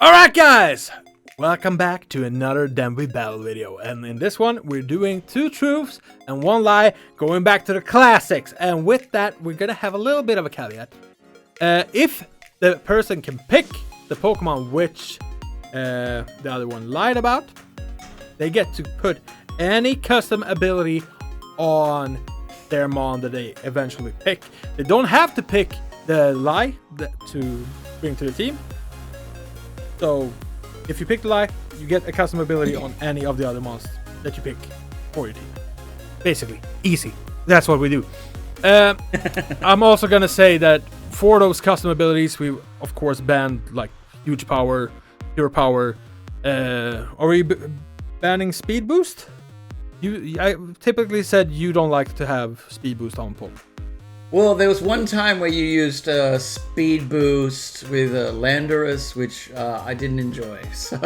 Alright guys, welcome back to another Denby Battle video, and in this one we're doing 2 truths and 1 lie, going back to the classics. And with that we're gonna have a little bit of a caveat. If the person can pick the Pokemon which the other one lied about, they get to put any custom ability on their mon that they eventually pick. They don't have to pick the lie to bring to the team. So, if you pick the lie, you get a custom ability on any of the other monsters that you pick for your team. Basically, easy. That's what we do. I'm also gonna say that for those custom abilities, we of course banned like huge power, pure power. Are we banning speed boost? I typically said you don't like to have speed boost on Pokemon. Well, there was one time where you used speed boost with Landorus, which I didn't enjoy. So,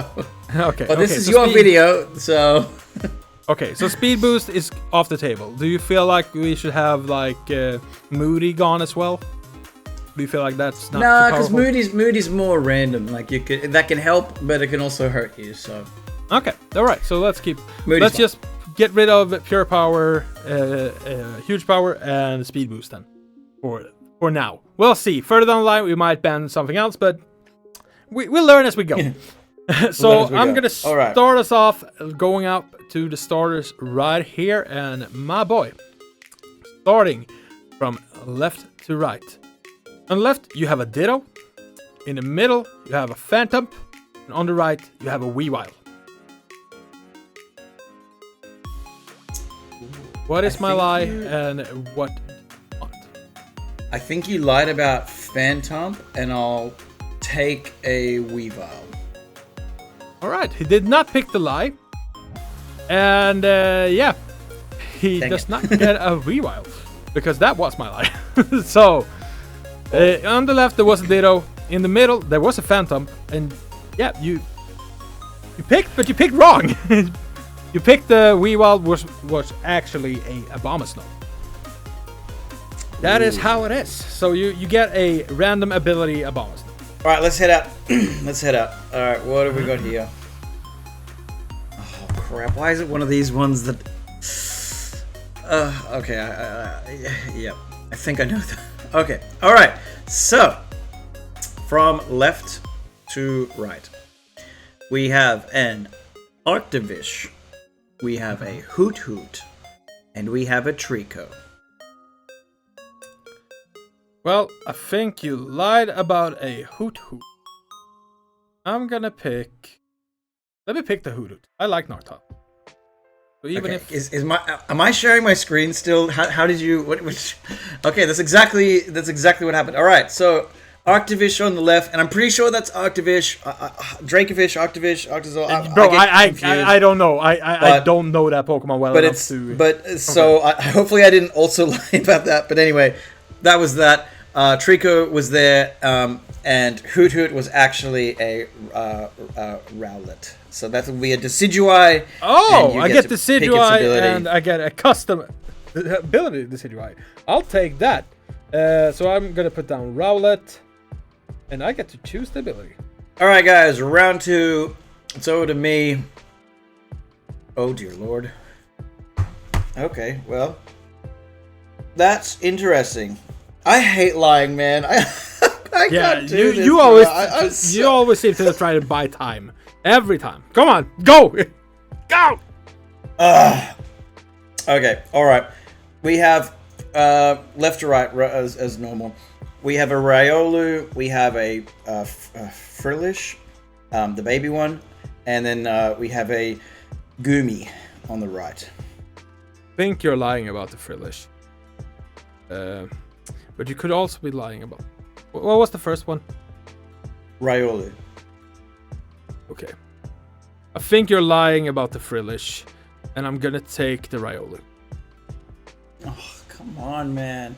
okay. But this is your video, so. Okay, so speed boost is off the table. Do you feel like we should have like Moody gone as well? Do you feel like that's not? Nah, because Moody's more random. Like that can help, but it can also hurt you. So. Okay, all right. So let's Moody's just get rid of pure power, huge power, and speed boost then. For now, we'll see. Further down the line, we might ban something else, but we'll learn as we go. So I'm gonna start us off going up to the starters right here, and my boy, starting from left to right. On the left, you have a Ditto. In the middle, you have a Phantom, and on the right, you have a Weavile. What is my lie and what not? I think you lied about Phantom, and I'll take a Weavile. Alright, he did not pick the lie. And yeah, he does not get a Weavile, because that was my lie. So, on the left there was a Ditto, in the middle there was a Phantom, and yeah, you picked, but you picked wrong. You picked the Weavile, was actually a Abomasnow. That is how it is. So you get a random ability Abomasnow. Alright, let's head out. Let's head out. Alright, what have we got here? Oh crap, why is it one of these ones that... okay, yeah, I think I know that. Okay, alright, so, from left to right, we have an Arctivish, we have a Hoot Hoot, and we have a Trico. Well, I think you lied about a Hoot Hoot. I'm gonna pick... Let me pick the Hoot Hoot. I like Nartot. So even okay. Am I sharing my screen still? How did you... Okay, that's exactly what happened. Alright, so... Arctivish on the left, and I'm pretty sure that's Arctivish, Dracovish, Arctivish, Arctazol. Bro, I don't know. I don't know that Pokemon well enough to... So hopefully I didn't also lie about that. But anyway, that was that. Trico was there, and Hoot Hoot was actually a Rowlet. So that would be a Decidueye. Oh, I get Decidueye, and I get a custom ability Decidueye. I'll take that. So I'm gonna put down Rowlet. And I get to choose the ability. Alright guys, round 2. It's over to me. Oh dear lord. Okay, well. That's interesting. I hate lying, man. I can't do this. You always seem to try to buy time. Every time. Come on, go! Go! Okay, alright. We have left to right as normal. We have a Riolu, we have a Frillish, the baby one, and then we have a Goomy on the right. I think you're lying about the Frillish. But you could also be lying about... What was the first one? Riolu. Okay. I think you're lying about the Frillish, and I'm gonna take the Riolu. Oh, come on, man.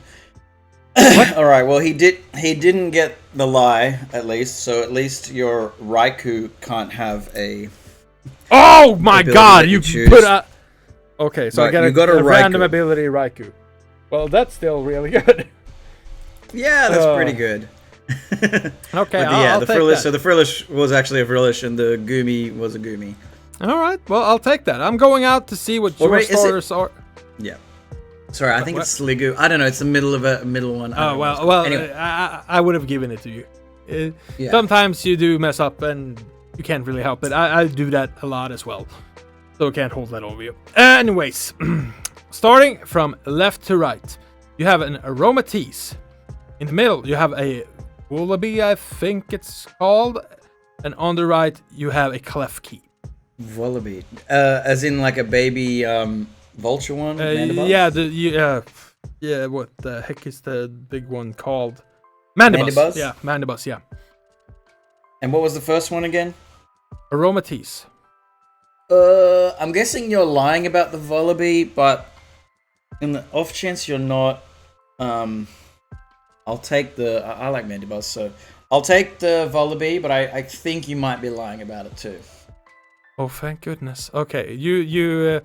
All right. Well, he didn't get the lie at least. So at least your Raikou can't have a. Oh my God! You put a. Okay, so but I got a random ability Raikou. Well, that's still really good. Yeah, that's pretty good. Okay, I'll take Frillish. that. So the Frillish was actually a Frillish, and the Goomy was a Goomy. All right, well, I'll take that. I'm going out to see what your starters are. Yeah. Sorry, I think it's Sliggoo. I don't know. It's the middle of a middle one. Oh well. Anyway. I would have given it to you. Sometimes you do mess up, and you can't really help it. I do that a lot as well, so I can't hold that over you. Anyways, starting from left to right, you have an Aromatisse. In the middle, you have a Wallaby, I think it's called, and on the right, you have a Klefki. Wallaby, as in like a baby vulture one. Mandibuzz? Yeah. What the heck is the big one called? Mandibuzz. Yeah, Mandibuzz. Yeah. And what was the first one again? Aromatisse. I'm guessing you're lying about the Wallaby, but in the off chance you're not, I'll take the. I like Mandibuzz, so I'll take the Wallaby, but I think you might be lying about it too. Oh, thank goodness. Okay, you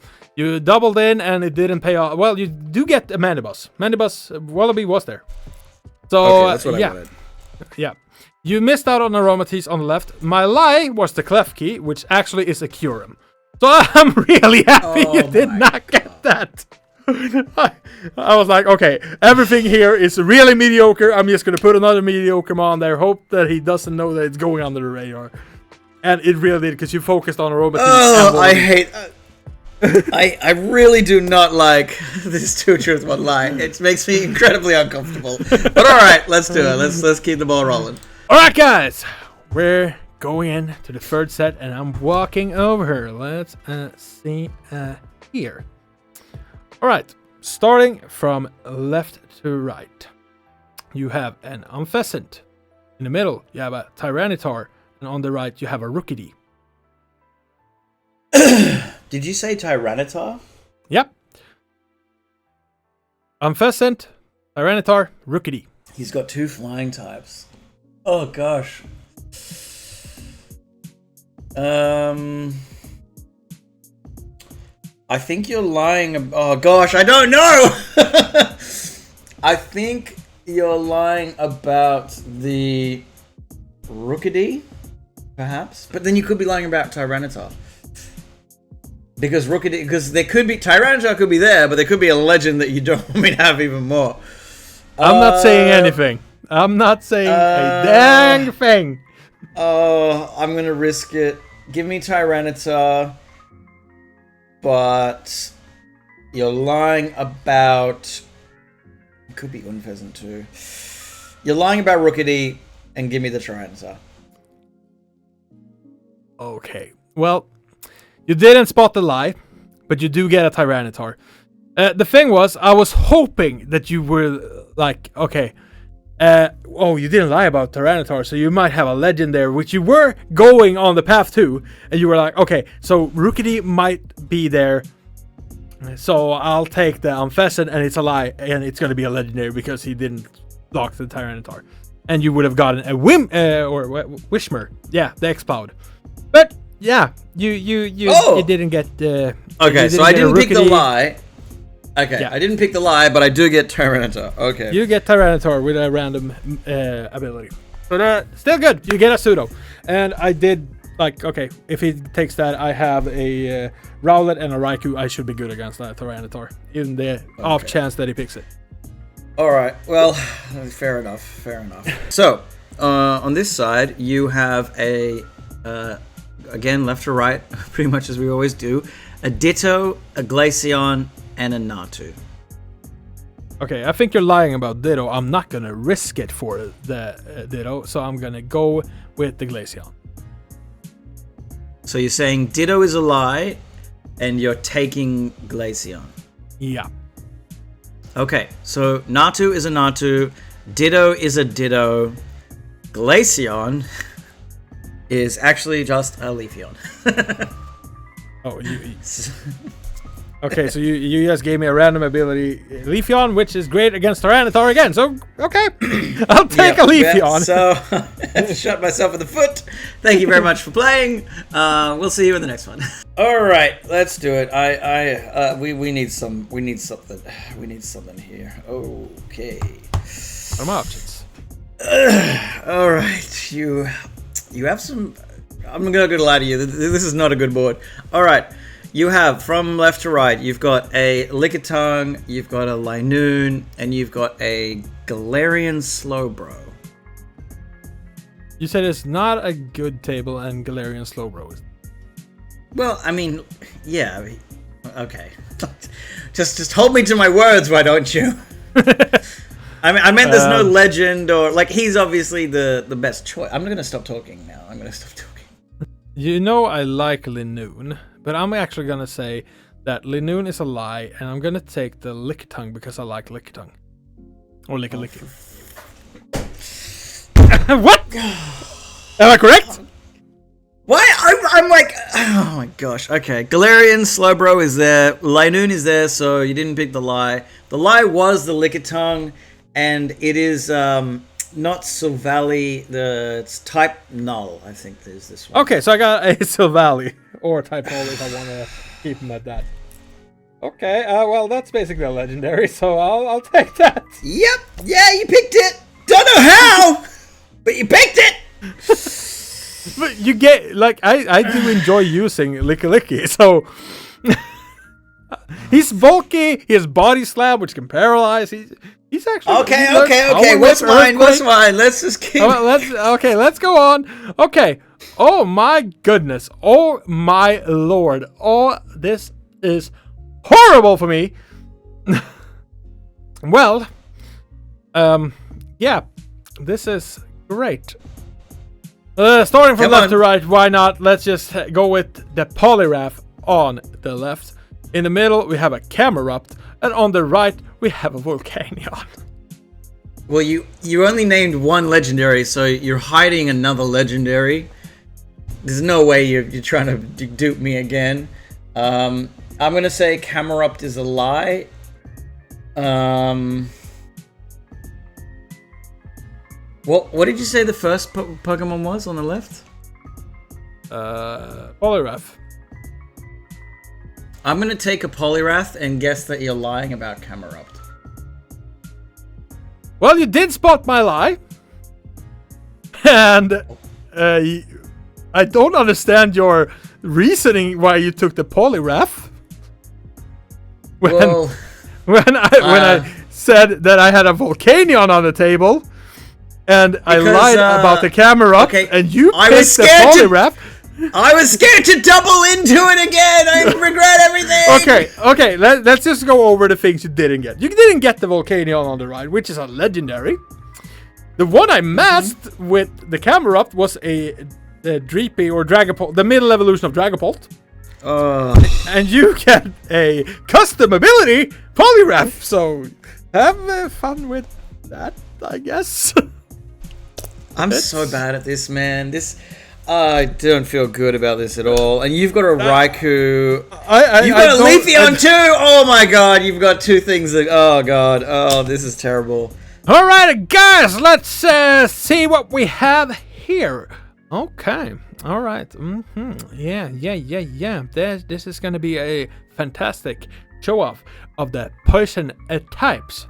doubled in and it didn't pay off. Well, you do get a Mandibuzz. Wallaby was there. So okay, that's what I wanted. Yeah. You missed out on Aromatisse on the left. My lie was the Klefki, which actually is a Kyurem. So I'm really happy you did not get that. I was like, okay, everything here is really mediocre. I'm just going to put another mediocre on there. Hope that he doesn't know that it's going under the radar. And it really did, because you focused on Aromatisse. Oh, I hate... I really do not like this Two Truths, One Lie. It makes me incredibly uncomfortable. But alright, let's do it. Let's keep the ball rolling. Alright, guys. We're going in to the third set, and I'm walking over here. Let's see here. Alright, starting from left to right. You have an Unpheasant. In the middle, you have a Tyranitar. And on the right, you have a Rookidee. Did you say Tyranitar? Yep. Unpheasant, Tyranitar, Rookidee. He's got 2 flying types. Oh, gosh. I think you're lying. Oh, gosh, I don't know! I think you're lying about the Rookidee. Perhaps, but then you could be lying about Tyranitar, because there could be Tyranitar could be there, but there could be a legend that you don't want me to have even more. I'm not saying anything. I'm not saying a dang thing. Oh, I'm gonna risk it. Give me Tyranitar, but you're lying about. It could be Unpheasant too. You're lying about Rookidee, and give me the Tyranitar. Okay, well, you didn't spot the lie, but you do get a Tyranitar. The thing was, I was hoping that you were like, okay, you didn't lie about Tyranitar, so you might have a legend there, which you were going on the path to, and you were like, okay, so Rookidee might be there, so I'll take the Unpheasant, and it's a lie, and it's going to be a legendary because he didn't block the Tyranitar. And you would have gotten a Wishmer. Yeah, the X-Cloud. But yeah, you didn't get. Okay, so I didn't pick the lie. Okay, yeah. I didn't pick the lie, but I do get Tyranitar. Okay, you get Tyranitar with a random ability. So still good. You get a pseudo, and I did like okay. If he takes that, I have a Rowlet and a Raikou. I should be good against that Tyranitar, in the off chance that he picks it. All right. Well, fair enough. So on this side, you have a. Again, left to right, pretty much as we always do. A Ditto, a Glaceon, and a Natu. Okay, I think you're lying about Ditto. I'm not going to risk it for the Ditto, so I'm going to go with the Glaceon. So you're saying Ditto is a lie, and you're taking Glaceon? Yeah. Okay, so Natu is a Natu, Ditto is a Ditto, Glaceon is actually just a Leafeon. Okay, so you just gave me a random ability, Leafeon, which is great against Tyranitar again. So, okay, I'll take a Leafeon. Yeah, so, I have to shot myself in the foot. Thank you very much for playing. We'll see you in the next one. All right, let's do it. We need something. We need something here. Okay. Some options. All right, you have some. I'm not gonna lie to you. This is not a good board. All right, you have from left to right. You've got a Lickitung, you've got a Linoon, and you've got a Galarian Slowbro. You said it's not a good table, and Galarian Slowbro is. Well, I mean, yeah. Okay. just hold me to my words, why don't you? I meant there's no legend or like he's obviously the best choice. I'm gonna stop talking now. I'm gonna stop talking. You know I like Linoon, but I'm actually gonna say that Linoon is a lie, and I'm gonna take the Lickitung because I like Lickitung. Or Licky. What? Am I correct? Why? I'm like, oh my gosh. Okay, Galarian Slowbro is there. Linoon is there, so you didn't pick the lie. The lie was the Lickitung, and it is not Silvally. It's type Null. I think there's this one. Okay, so I got a Silvally or type Null if I want to keep him at that. Okay, well that's basically a legendary, so I'll take that. Yep. Yeah, you picked it. Don't know how, but you picked it. But you get, like, I do enjoy using Licky, so... He's bulky, he has body slam, which can paralyze, he's actually... Okay, what's mine? Let's just keep... let's go on. Okay, oh my goodness, oh my lord, oh, this is horrible for me. Well, yeah, this is great. Starting from left to right, why not? Let's just go with the Poliwrath on the left. In the middle, we have a Camerupt, and on the right, we have a Volcanion. Well, you only named one legendary, so you're hiding another legendary. There's no way you're trying to dupe me again. I'm gonna say Camerupt is a lie. What did you say the first Pokemon was on the left? Poliwrath. I'm gonna take a Poliwrath and guess that you're lying about Camerupt. Well, you did spot my lie. And I don't understand your reasoning why you took the Poliwrath. When I said that I had a Volcanion on the table. And I lied about the Camerupt, and you picked the Poliwrath. I was scared to double into it again. I regret everything. Okay. Let's just go over the things you didn't get. You didn't get the Volcanion on the right, which is a legendary. The one I masked with the Camerupt was a Dreepy or Dragapult, the middle evolution of Dragapult. And you get a custom ability, Poliwrath. So have fun with that, I guess. I'm so bad at this, man. I don't feel good about this at all. And you've got a Raikou. You've got a Leafeon too. Oh my god, you've got two things that. Oh god. Oh, this is terrible. All right, guys, let's see what we have here. Okay. All right. Yeah. This is gonna be a fantastic show off of the poison types.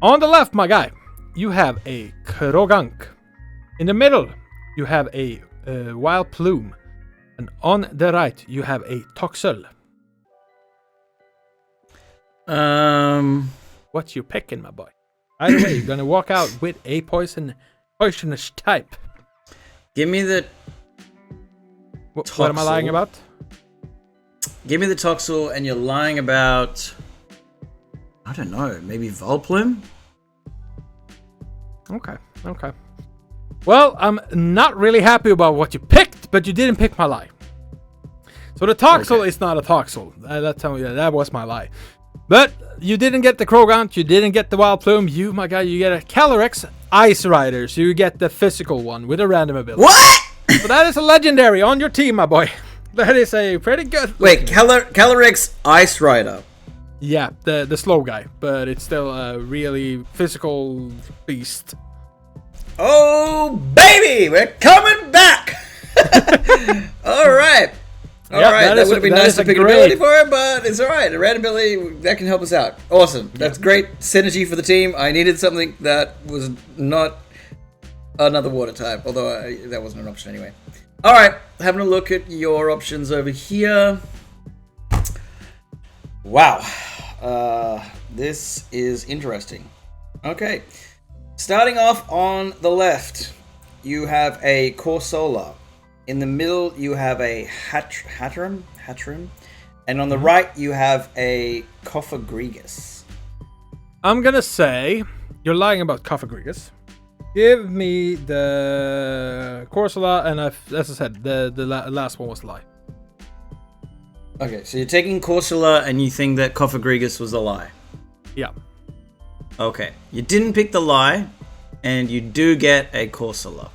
On the left, my guy, you have a Krogunk. In the middle, you have a Wild Plume. And on the right, you have a Toxel. What you picking, my boy? Either way, you're gonna walk out with a poisonous type. Give me the... What am I lying about? Give me the Toxel, and you're lying about... I don't know, maybe Volplume? Okay. Well, I'm not really happy about what you picked, but you didn't pick my lie. So the Toxel is not a Toxel. That was my lie. But you didn't get the Krogant, you didn't get the Wild Plume. You, my guy, you get a Calyrex Ice Rider. So you get the physical one with a random ability. What? So that is a legendary on your team, my boy. That is a pretty good... Wait, Calyrex Ice Rider. Yeah, the slow guy, but it's still a really physical beast. Oh, baby, we're coming back. All right. That would have been nice to pick an ability for it, but it's all right. A random ability, that can help us out. Awesome. That's great synergy for the team. I needed something that was not another water type, although that wasn't an option anyway. All right, having a look at your options over here. Wow, this is interesting. Okay, starting off on the left, you have a Corsola. In the middle, you have a Hatterim, and on the right, you have a Cophagrigus. I'm gonna say you're lying about Cophagrigus. Give me the Corsola, and as I said, the last one was a lie. Okay, so you're taking Corsola, and you think that Cophagrigus was a lie. Yeah. Okay, you didn't pick the lie, and you do get a Corsola.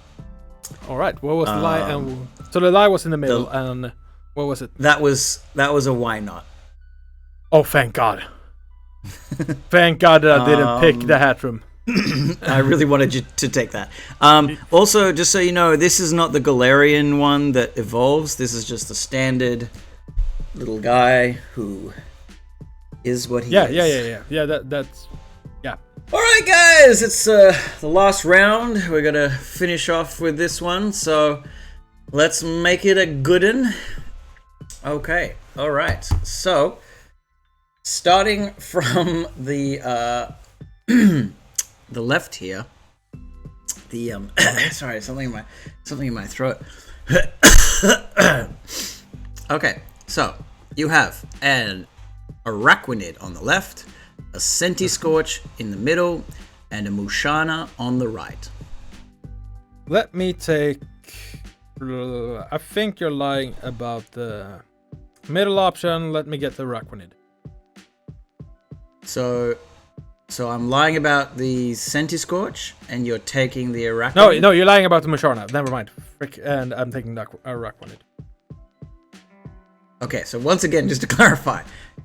All right. What was the lie? And so the lie was in the middle, and what was it? That was a why not. Oh, thank God! Thank God that I didn't pick the Hatterim. I really wanted you to take that. Also, just so you know, this is not the Galarian one that evolves. This is just the standard little guy who is what he is. Yeah. That's. All right, guys, it's the last round. We're gonna finish off with this one, so let's make it a good one. Okay, all right. So, starting from the the left here, the sorry, something in my throat. Okay, so you have an Araquanid on the left, a Centiskorch in the middle, and a Mushana on the right. Let me take. I think you're lying about the middle option. Let me get the Araquanid. So I'm lying about the Centiskorch, and you're taking the Araquanid? No, you're lying about the Mushana. Never mind. And I'm taking the Araquanid. Okay, so once again, just to clarify,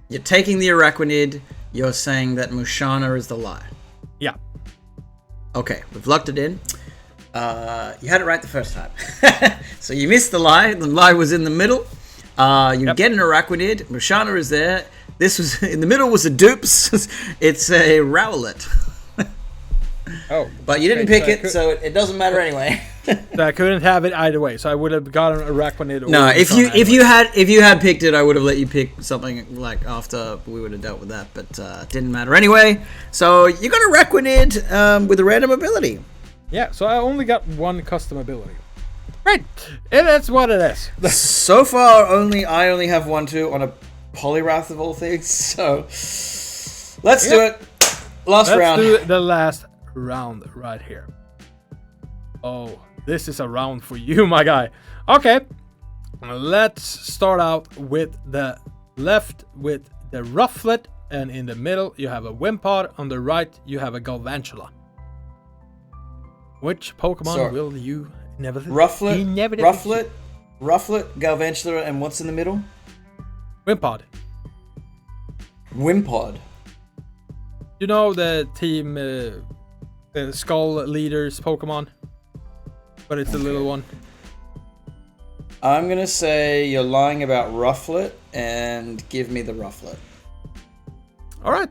you're taking the Araquanid, you're saying that Mushana is the lie. Yeah. Okay, we've locked it in. You had it right the first time. So you missed the lie. The lie was in the middle. You get an Araquanid. Mushana is there. This was in the middle was a dupes. It's a Rowlet. Oh. But you didn't pick it, so it doesn't matter anyway. So I couldn't have it either way. So I would have gotten a Araquanid. Or no, if you had picked it, I would have let you pick something like after we would have dealt with that. But it didn't matter anyway. So you got a Araquanid with a random ability. Yeah. So I only got one custom ability. Right. And that's what it is. So far, I only have 1-2 on a Poliwrath of all things. So let's do it. Let's do the last round right here. Oh, this is a round for you, my guy. Okay, let's start out with the left with the Rufflet, and in the middle you have a Wimpod. On the right you have a Galvantula. Which Pokemon will you never? Rufflet, Galvantula, and what's in the middle? Wimpod. You know the team, the Skull Leaders Pokemon, but it's a little one. I'm gonna say you're lying about Rufflet, and give me the Rufflet. All right.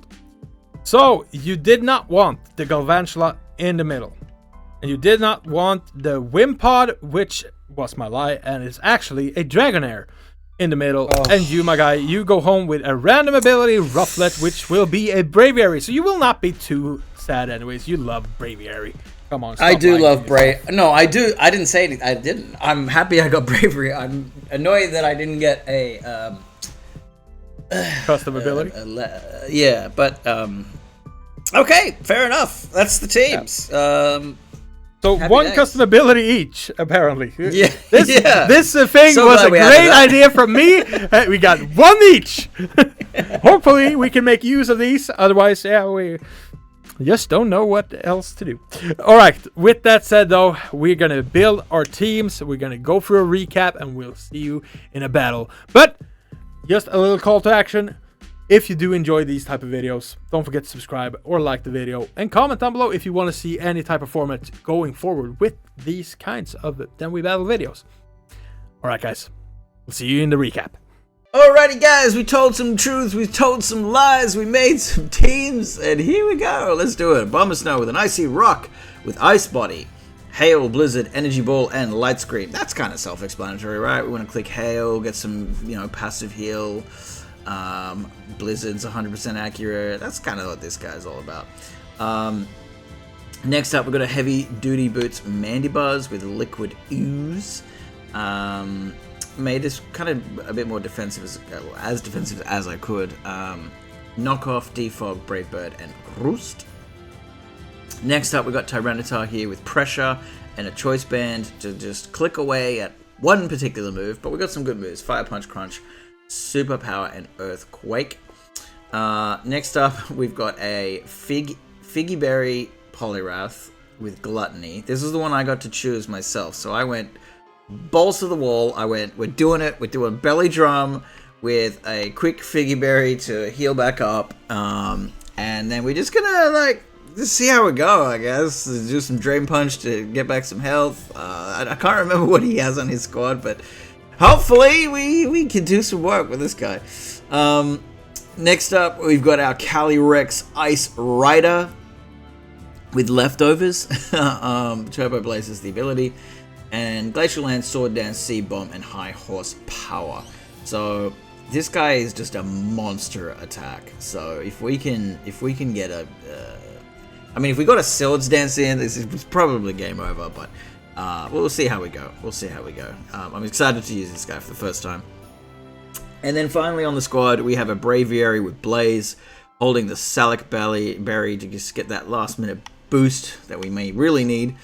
So you did not want the Galvantula in the middle, and you did not want the Wimpod, which was my lie, and it's actually a Dragonair in the middle. Oh. And you, my guy, you go home with a random ability Rufflet, which will be a Braviary. So you will not be too sad anyways. You love Braviary. Come on. I do love Braviary. No, I do. I didn't say it. I didn't. I'm happy I got Braviary. I'm annoyed that I didn't get a custom ability. Yeah, but okay, fair enough. That's the teams. Yeah. So one custom ability each, apparently. Yeah. This thing was a great idea from me. We got one each. Hopefully we can make use of these. Otherwise, we just don't know what else to do. All right. With that said, though, we're going to build our teams. We're going to go through a recap, and we'll see you in a battle. But just a little call to action. If you do enjoy these type of videos, don't forget to subscribe or like the video, and comment down below if you want to see any type of format going forward with these kinds of Then We Battle videos. Alright guys, we'll see you in the recap. Alrighty guys, we told some truths, we told some lies, we made some teams, and here we go. Let's do it. Bomber Snow with an Icy Rock with Ice Body. Hail, Blizzard, Energy Ball, and Light Screen. That's kind of self-explanatory, right? We want to click Hail, get some, passive heal. Blizzard's 100% accurate. That's kind of what this guy's all about. Next up, we've got a Heavy Duty Boots Mandibuzz with Liquid Ooze. Made this kind of a bit more defensive, as defensive as I could. Knockoff, Defog, Brave Bird, and Roost. Next up, we've got Tyranitar here with Pressure and a Choice Band to just click away at one particular move, but we've got some good moves. Fire Punch, Crunch, Super Power, and Earthquake. Next up, we've got a Figgy Berry Poliwrath with Gluttony. This is the one I got to choose myself, so I went balls to the wall. We're doing it. We're doing Belly Drum with a quick Figgy Berry to heal back up, and then we're just gonna just see how we go, I guess. Do some Drain Punch to get back some health. I can't remember what he has on his squad, but hopefully we can do some work with this guy. Next up, we've got our Calyrex Ice Rider with Leftovers. Turbo Blaze is the ability. And Glacial Lance, Sword Dance, Seed Bomb, and High Horsepower. So this guy is just a monster attack. So if we can get if we got a Swords Dance in, this is probably game over. But we'll see how we go. I'm excited to use this guy for the first time. And then finally on the squad, we have a Braviary with Blaze, holding the Salic Berry to just get that last minute boost that we may really need.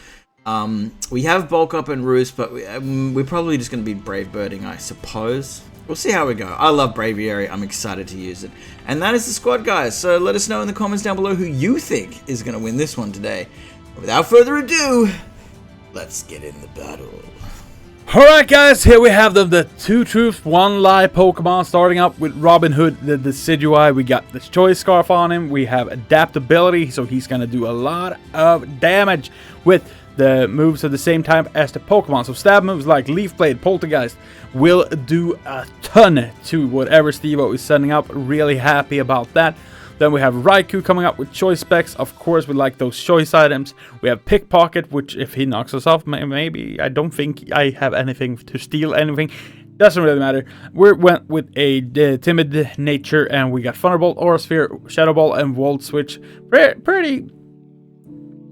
We have Bulk Up and Roost, but we're probably just going to be Brave Birding, I suppose. We'll see how we go. I love Braviary. I'm excited to use it. And that is the squad, guys. So let us know in the comments down below who you think is going to win this one today. Without further ado, let's get in the battle. Alright guys, here we have the Two Truths, One Lie Pokemon, starting up with Robin Hood, the Decidueye. We got the Choice Scarf on him. We have Adaptability, so he's going to do a lot of damage with the moves at the same time as the Pokemon. So stab moves like Leaf Blade, Poltergeist will do a ton to whatever Steve-O is sending up. Really happy about that. Then we have Raikou coming up with choice specs. Of course, we like those choice items. We have Pickpocket, which if he knocks us off, maybe, I don't think I have anything to steal anything. Doesn't really matter. We went with a Timid Nature, and we got Thunderbolt, Aura Sphere, Shadow Ball, and Volt Switch. Pretty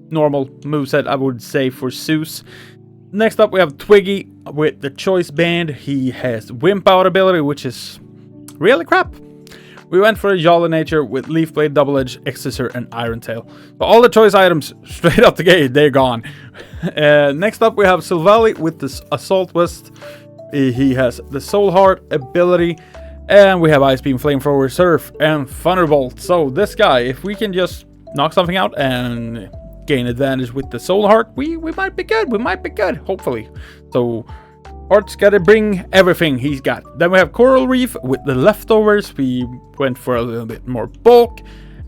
normal moveset, I would say, for Zeus. Next up, we have Twiggy with the Choice Band. He has Wimp Out ability, which is really crap. We went for a Jolly Nature with Leaf Blade, Double Edge, Exeter, and Iron Tail. So all the choice items straight up the gate, they're gone. Next up, we have Silvally with the Assault Vest. He has the Soul Heart ability. And we have Ice Beam, Flamethrower, Surf, and Thunderbolt. So this guy, if we can just knock something out and gain advantage with the Soul Heart, we might be good. We might be good, hopefully. So Heart's gotta bring everything he's got. Then we have Coral Reef with the Leftovers. We went for a little bit more bulk.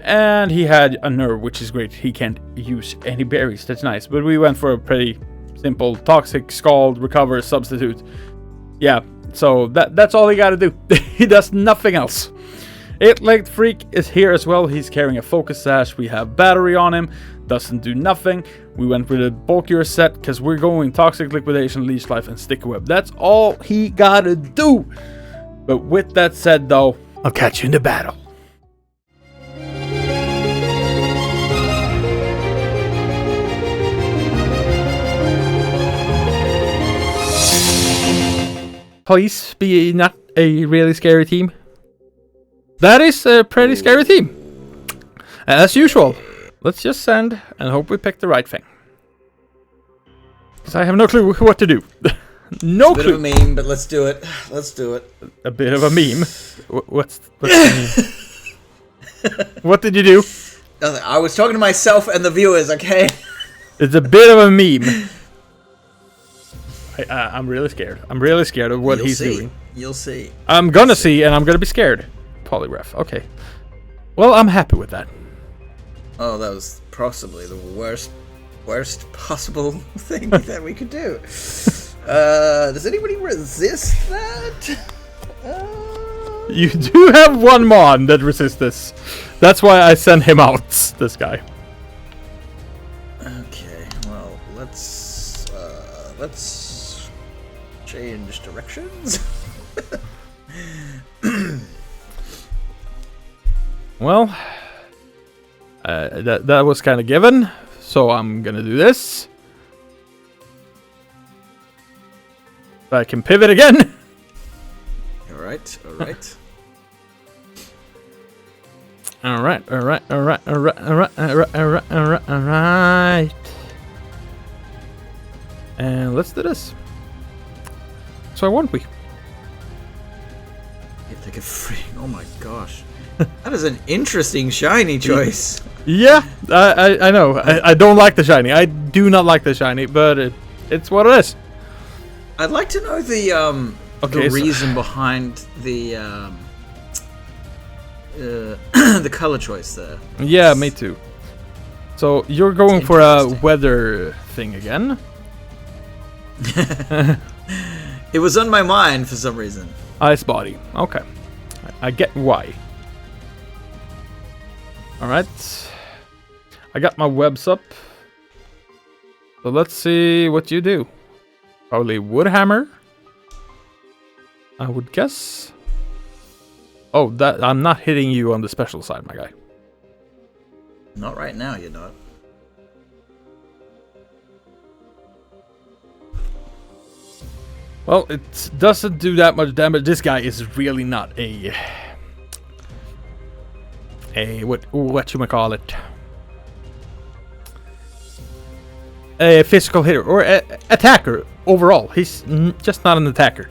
And he had a Nerve, which is great. He can't use any berries. That's nice. But we went for a pretty simple Toxic, Scald, Recover, Substitute. Yeah, so that's all he gotta do. He does nothing else. Eight-Legged Freak is here as well. He's carrying a Focus Sash. We have Battery on him. Doesn't do nothing. We went with a bulkier set because we're going Toxic, Liquidation, Leech Life, and Sticker Web. That's all he gotta do. But with that said, though, I'll catch you in the battle. Please be not a really scary team. That is a pretty scary team. As usual. Let's just send and hope we pick the right thing. Because I have no clue what to do. No clue. It's a bit of a meme, but let's do it. Let's do it. A bit of a meme? What's the meme? What did you do? Nothing. I was talking to myself and the viewers, okay? It's a bit of a meme. I'm really scared. I'm really scared of what he's doing. You'll see. I'm gonna see, and I'm gonna be scared. Polygraph. Okay. Well, I'm happy with that. Oh, that was possibly the worst possible thing that we could do. Does anybody resist that? You do have one Mon that resists this. That's why I sent him out, this guy. Okay, well, let's let's change directions. Well, that was kind of given, so I'm gonna do this. I can pivot again. Alright, alright. Alright. And let's do this. So won't we? You take a free. Oh my gosh. That is an interesting shiny choice. Yeah, I know. I don't like the shiny. I do not like the shiny, but it's what it is. I'd like to know the reason behind the the color choice there. Yeah, me too. So you're going for a weather thing again? It was on my mind for some reason. Ice body. Okay. I get why. Alright. I got my webs up. So let's see what you do. Probably wood hammer, I would guess. Oh, that I'm not hitting you on the special side, my guy. Not right now, you're not. Well, it doesn't do that much damage. This guy is really not a what you call it? A physical hitter or attacker overall. He's just not an attacker.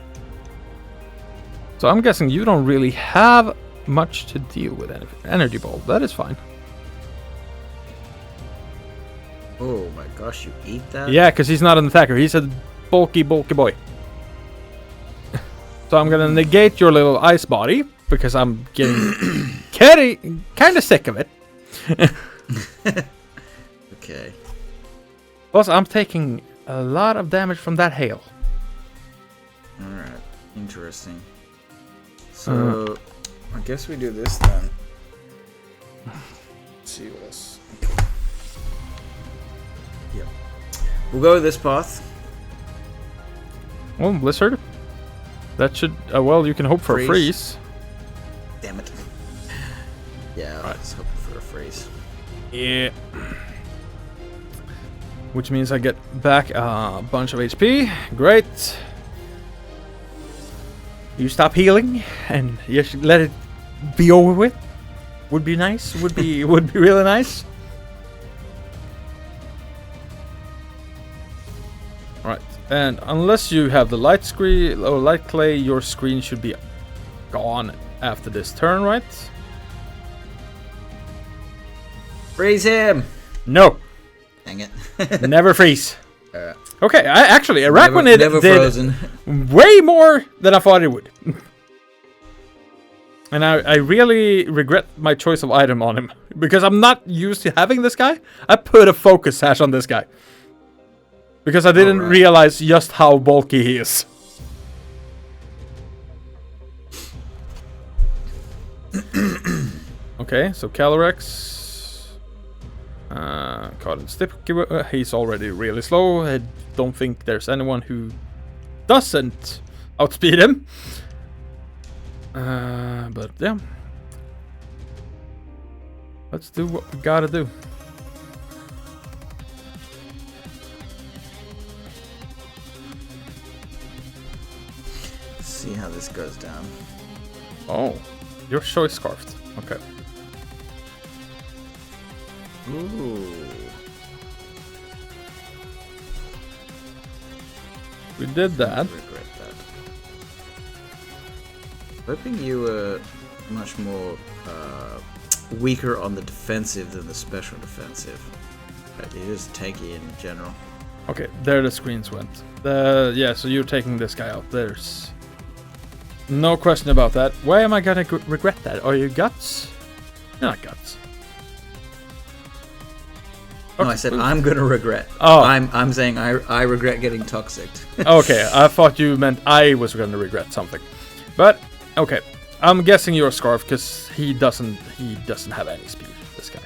So I'm guessing you don't really have much to deal with. Energy ball. That is fine. Oh my gosh, you eat that? Yeah, because he's not an attacker. He's a bulky boy. So I'm gonna negate your little ice body because I'm getting kind of sick of it. Okay. Plus, I'm taking a lot of damage from that hail. Alright, interesting. So, I guess we do this then. Let's see what else. Yep. We'll go this path. Well, Blizzard. That should... well, you can hope for a freeze. Damn it. Yeah, I was hoping for a freeze. Yeah. Which means I get back a bunch of HP. Great. You stop healing and you should let it be over with. Would be nice. Would be really nice. Alright. And unless you have the light screen or light clay, your screen should be gone after this turn, right? Freeze him! No. Dang it. Never freeze. Okay, I Araquanid never did frozen. way more than I thought it would. And I really regret my choice of item on him. Because I'm not used to having this guy. I put a focus sash on this guy. Because I didn't realize just how bulky he is. Okay, so Calyrex. Caught in stick. He's already really slow. I don't think there's anyone who doesn't outspeed him. But yeah. Let's do what we gotta do. See how this goes down. Oh, your choice scarfed. Okay. Ooh. We did that. I regret that. Hoping you were much more weaker on the defensive than the special defensive. But it is tanky in general. Okay, there the screens went. Yeah, so you're taking this guy out. There's no question about that. Why am I gonna regret that? Are you guts? You're not guts. No, I said I'm gonna regret. Oh, I'm saying I regret getting toxic. Okay, I thought you meant I was gonna regret something. But okay, I'm guessing you're a scarf because he doesn't have any speed. This guy.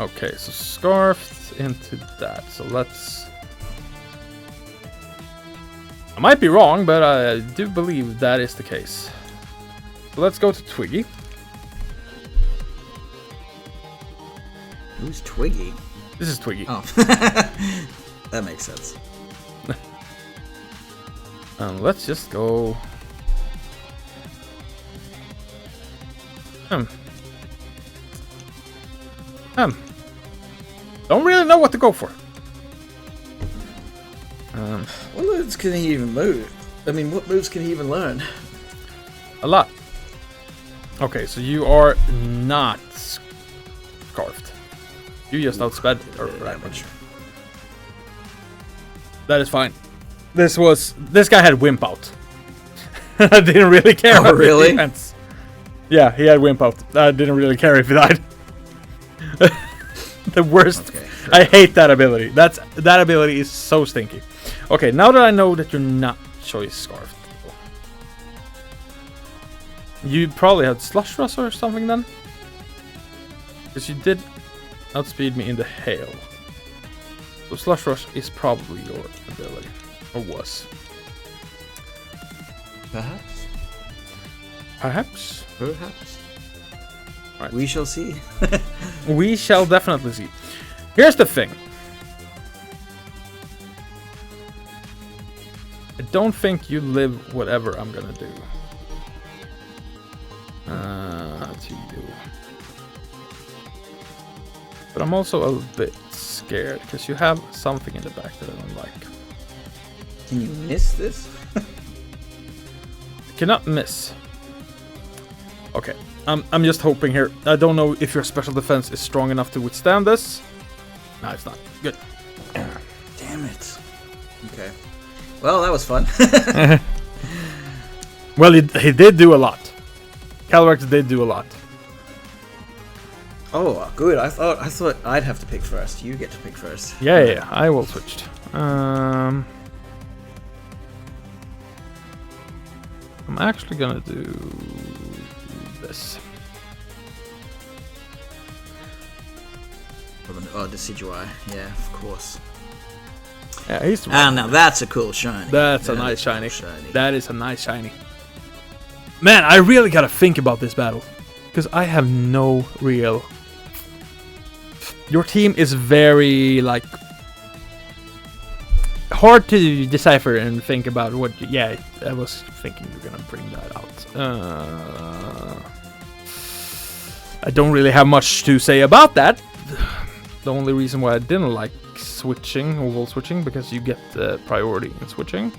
Okay, so scarfed into that. So let's... I might be wrong, but I do believe that is the case. So let's go to Twiggy. Who's Twiggy? This is Twiggy. Oh. That makes sense. Let's just go... Don't really know what to go for. What moves can he even move? I mean, what moves can he even learn? A lot. Okay, so you are not scarfed. You just outsped or damage. That is fine. This guy had Wimp out. I didn't really care. Oh, really? Defense. Yeah, he had Wimp out. I didn't really care if he died. The worst. Okay, sure. I hate that ability. That ability is so stinky. Okay, now that I know that you're not choice scarfed, you probably had Slush Rush or something then? Because you did outspeed me in the hail. So Slush Rush is probably your ability. Or was. Perhaps? Perhaps? Perhaps. Right. We shall see. We shall definitely see. Here's the thing. I don't think you live whatever I'm gonna do. To you. But I'm also a bit scared because you have something in the back that I don't like. Can you miss this? Cannot miss. Okay, I'm just hoping here. I don't know if your special defense is strong enough to withstand this. No, it's not. Good. Damn it. Okay. Well, that was fun. Well, he did do a lot. Calyrex did do a lot. Oh, good. I thought I'd have to pick first. You get to pick first. Yeah. I will switch. I'm actually gonna do this. Oh, Decidueye. Yeah, of course. Yeah, he's the now that's a cool shiny. That's a nice shiny. That is a nice shiny. Man, I really gotta think about this battle. Because I have no real... Your team is very, like... hard to decipher and think about what... Yeah, I was thinking you're gonna bring that out. I don't really have much to say about that. The only reason why I didn't like switching, or wall switching, because you get priority in switching.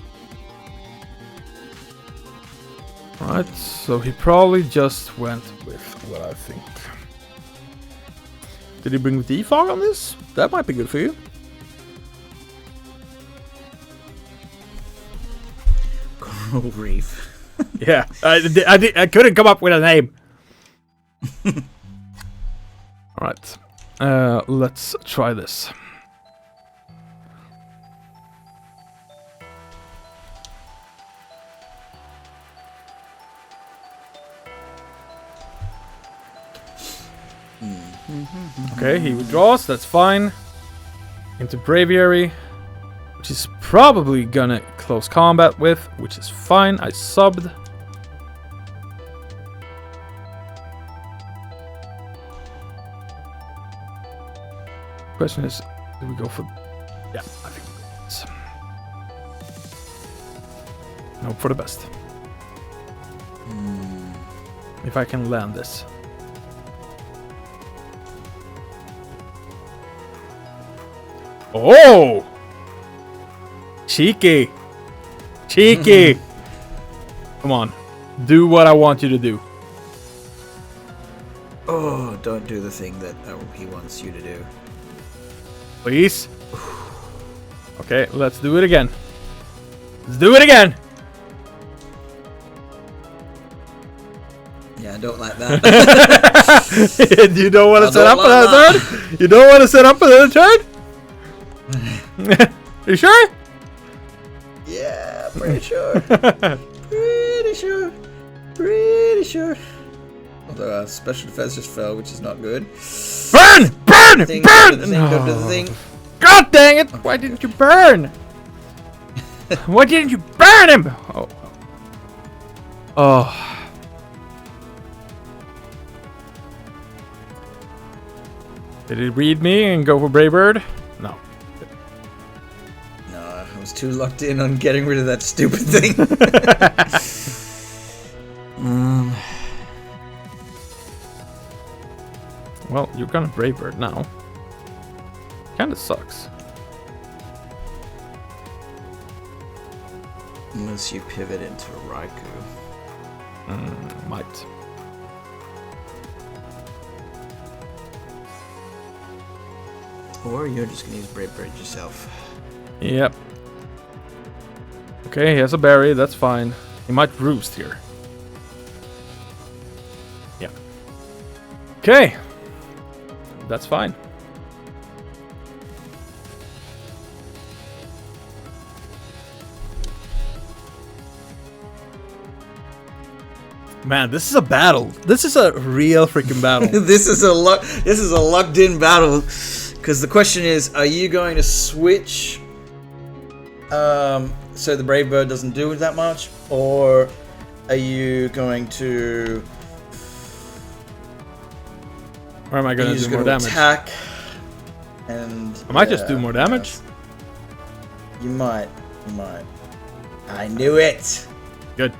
Right, so he probably just went with what I think. Did he bring defog on this? That might be good for you. Coral Reef. Yeah, I couldn't come up with a name. Alright, let's try this. Okay, he withdraws, that's fine. Into Braviary, which is probably gonna close combat with, which is fine. I subbed. Question is, do we go for... Yeah, I think it's... Hope for the best. If I can land this. Oh! Cheeky! Cheeky! Come on. Do what I want you to do. Oh, don't do the thing that he wants you to do. Please? Okay, let's do it again. Let's do it again! Yeah, I don't like that. You don't want to set up another turn? You don't want to set up another turn? You sure? Yeah, pretty sure. Pretty sure. Pretty sure. Although special defense just fell, which is not good. Burn! Burn! Burn! Thing, Burn! Go to the thing, go to the thing. God dang it! Why didn't you burn? Why didn't you burn him? Oh. Oh. Did he read me and go for Brave Bird? No. No, I was too locked in on getting rid of that stupid thing. Well, you're gonna Brave Bird now. Kinda sucks. Unless you pivot into Raikou. Might. Or you're just gonna use Brave Bird yourself. Yep. Okay, he has a berry, that's fine. He might roost here. Yeah. Okay. That's fine. Man, this is a battle. This is a real freaking battle. This is a locked in battle. Because the question is, are you going to switch so the Brave Bird doesn't do that much? Or are you going to... Or am I going to do more damage? Attack and... I might just do more damage. You might. You might. I knew it! Good.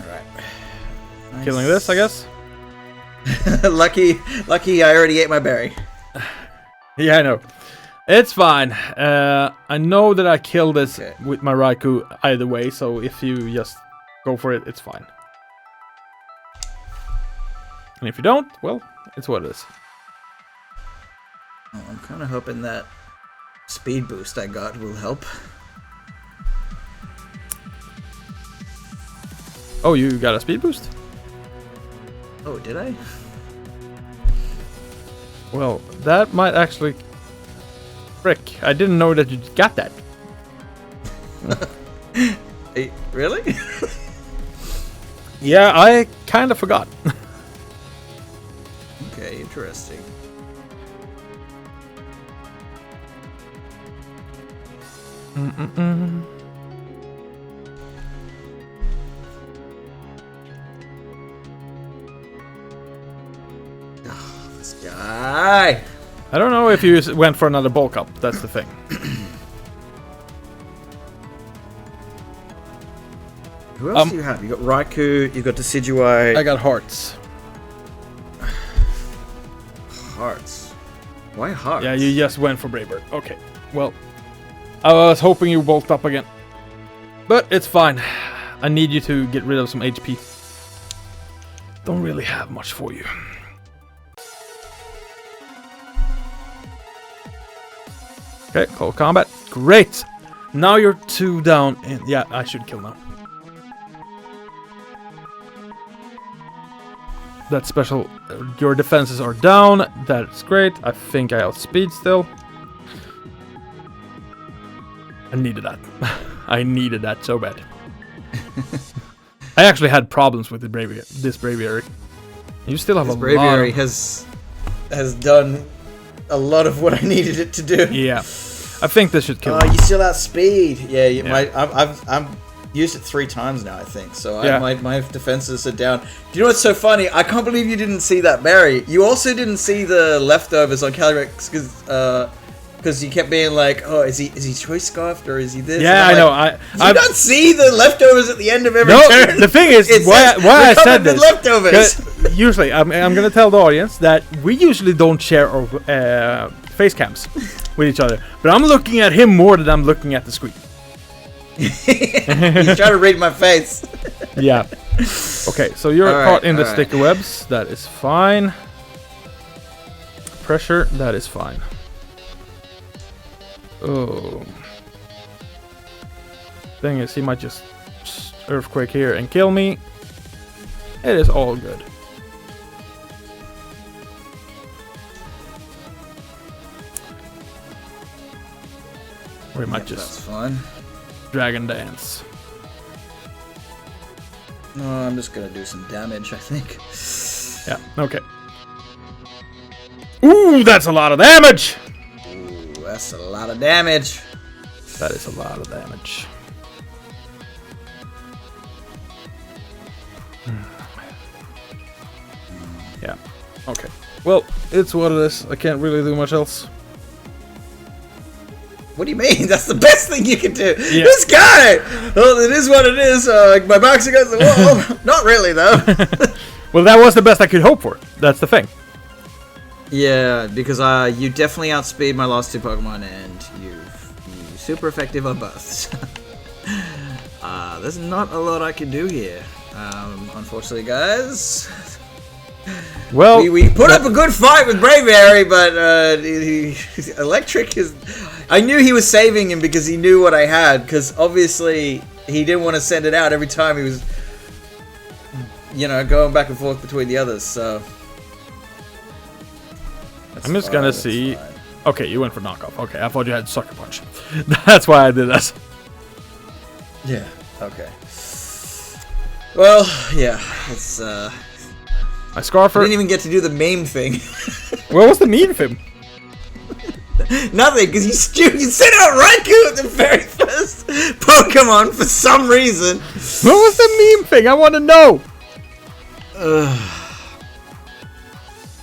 Alright. Nice. Killing this, I guess? lucky I already ate my berry. Yeah, I know. It's fine. I know that I killed this with my Raikou either way, so if you just go for it, it's fine. And if you don't, well, it's what it is. Well, I'm kind of hoping that speed boost I got will help. Oh, you got a speed boost? Oh, did I? Well, that might actually... Frick, I didn't know that you got that. Hey, really? Yeah, I kind of forgot. Okay, interesting. Oh, this guy. I don't know if you went for another bulk up, that's the thing. Who else do you have? You got Raikou, you got Decidueye. I got hearts. Hearts. Why hearts? Yeah, you just went for Brave Bird. Okay, well, I was hoping you bulked up again. But it's fine. I need you to get rid of some HP. Don't really have much for you. Okay, close combat. Great! Now you're 2 down. And yeah, I should kill now. That special, your defenses are down. That's great. I think I outspeed still. I needed that. I needed that so bad. I actually had problems with this Braviary. You still have this a Braviary lot. has done a lot of what I needed it to do. Yeah, I think this should kill. You still outspeed. Yeah, Yeah. I've used it 3 times now, I think. So Yeah. my defenses are down. Do you know what's so funny? I can't believe you didn't see that berry. You also didn't see the leftovers on Calyrex because you kept being like, oh, is he choice scarfed or is he this? Yeah, I know. You don't see the leftovers at the end of every no, turn. the thing is, why I said this. Leftovers. 'Cause usually, I'm going to tell the audience that we usually don't share our face cams with each other. But I'm looking at him more than I'm looking at the screen. He's trying to read my face. Yeah. Okay, so you're All caught in the right. sticky webs. That is fine. Pressure, that is fine. Oh. Thing is, he might just earthquake here and kill me. It is all good. Or he might That's just fun. dragon dance. No, I'm just gonna do some damage, I think. Yeah, okay. Ooh, that's a lot of damage! Ooh, that's a lot of damage. That is a lot of damage. Yeah, okay. Well, it's what it is. I can't really do much else. What do you mean? That's the best thing you can do. Yeah. This guy! Well, it is what it is. My back's against the wall. Not really, though. Well, that was the best I could hope for. That's the thing. Yeah, because you definitely outspeed my last 2 Pokemon, and you're super effective on both. There's not a lot I can do here. Unfortunately, guys. Well, we put up a good fight with Braviary, but Electric is... I knew he was saving him because he knew what I had, because obviously he didn't want to send it out every time he was, going back and forth between the others, so... I'm just gonna see... Fine. Okay, you went for knockoff. Okay, I thought you had Sucker Punch. That's why I did that. Yeah, okay. Well, yeah, it's... I Scarfer... I didn't even get to do the meme thing. What was the meme thing? Nothing, because you sent out Raikou at the very first Pokemon for some reason. What was the meme thing? I want to know.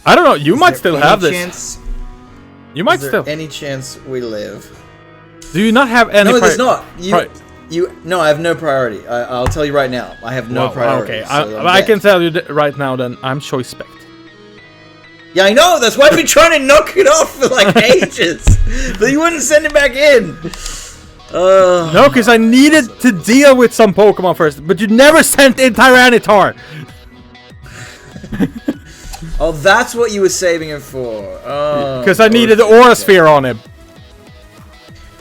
I don't know. You might still have this. You might still. Any chance we live? Do you not have any? No, there's not. No, I have no priority. I'll tell you right now. I have no priority. Okay, I can tell you right now. Then I'm choice spec. Yeah, I know. That's why I've been trying to knock it off for like ages. But you wouldn't send it back in. No, because I needed to deal with some Pokemon first. But you never sent in Tyranitar. Oh, that's what you were saving it for. Because I needed the Aura Sphere on him.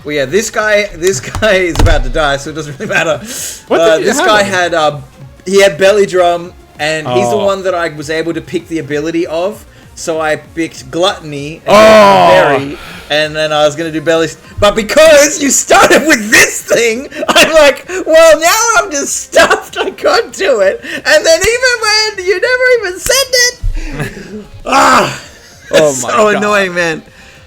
Well, yeah, this guy is about to die, so it doesn't really matter. This guy had Belly Drum, and he's the one that I was able to pick the ability of. So I picked Gluttony and Berry, and then I was gonna do Belly. But because you started with this thing, I'm like, well, now I'm just stuffed. I can't do it. And then even when you never even send it, it's so God. Annoying, man.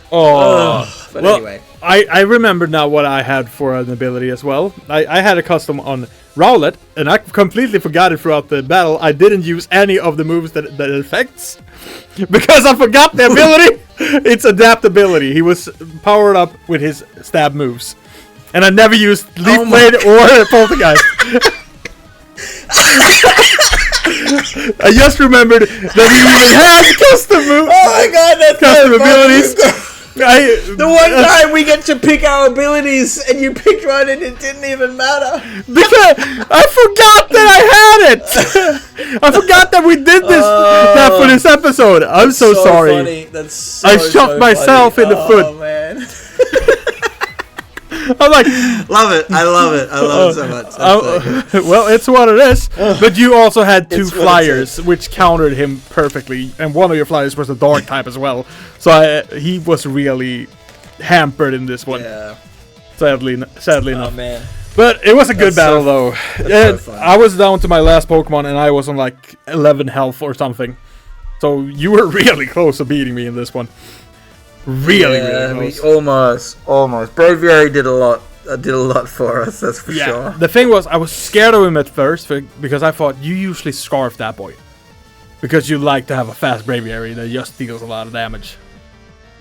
But well, anyway, I remember now what I had for an ability as well. I had a custom on Rowlet, and I completely forgot it throughout the battle. I didn't use any of the moves that it affects. Because I forgot the ability. It's adaptability. He was powered up with his stab moves. And I never used Leaf Blade or Poltergeist. I just remembered that he even had custom moves. Oh my God, that's custom abilities. The one time we get to pick our abilities and you picked one and it didn't even matter. Because I forgot that I had it. I forgot that we did that for this episode. I'm so sorry. Funny. That's so I shot myself in the foot. Oh man. I'm like, love it. I love it. I love it so much. Well, it's what it is. But you also had 2 flyers, which countered him perfectly, and one of your flyers was a dark type as well. So he was really hampered in this one. Yeah. Sadly enough. Oh man. But it was a good battle though. So I was down to my last Pokemon, and I was on like 11 health or something. So you were really close to beating me in this one. Really close. Almost. Braviary did a lot for us, that's for sure. The thing was, I was scared of him at first because I thought you usually scarf that boy. Because you like to have a fast Braviary that just deals a lot of damage.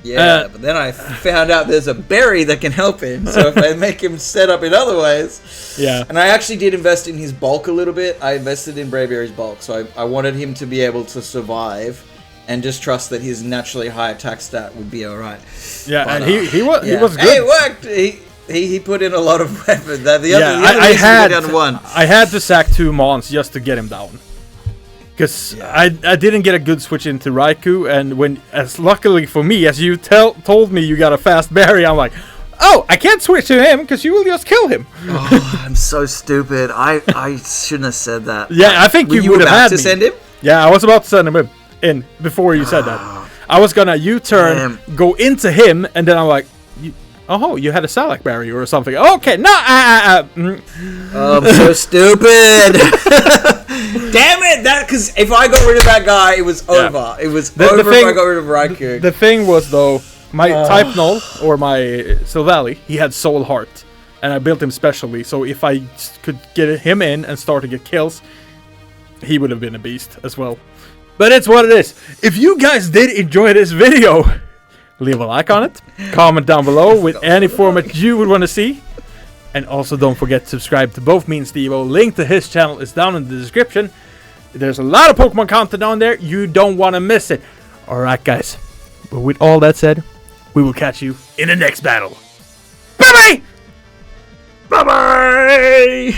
Yeah, but then I found out there's a berry that can help him, so if I make him set up in other ways... Yeah. And I actually did invest in his bulk a little bit. I invested in Braviary's bulk, so I wanted him to be able to survive and just trust that his naturally high attack stat would be alright. Yeah, but, and he was good. Hey, it worked! He put in a lot of effort. I had to sack 2 Mons just to get him down. Because I didn't get a good switch into Raikou, and luckily for me, as you told me you got a fast berry, I'm like, oh, I can't switch to him because you will just kill him. Oh, I'm so stupid. I shouldn't have said that. Yeah, I think you would have had to send him? Yeah, I was about to send him in before you said that. I was gonna U-turn, go into him, and then I'm like, you had a Salac berry or something. Okay, no, Oh, I'm so stupid. Damn it! Because if I got rid of that guy, it was over. It was over if I got rid of Raikou. The thing was, though, my Type Null, or my Silvally, he had Soul Heart. And I built him specially, so if I could get him in and start to get kills, he would have been a beast as well. But it's what it is. If you guys did enjoy this video, leave a like on it. Comment down below with any format you would want to see. And also don't forget to subscribe to both me and Steve-O. Link to his channel is down in the description. There's a lot of Pokemon content on there. You don't want to miss it. Alright guys. But with all that said, we will catch you in the next battle. Bye-bye! Bye-bye!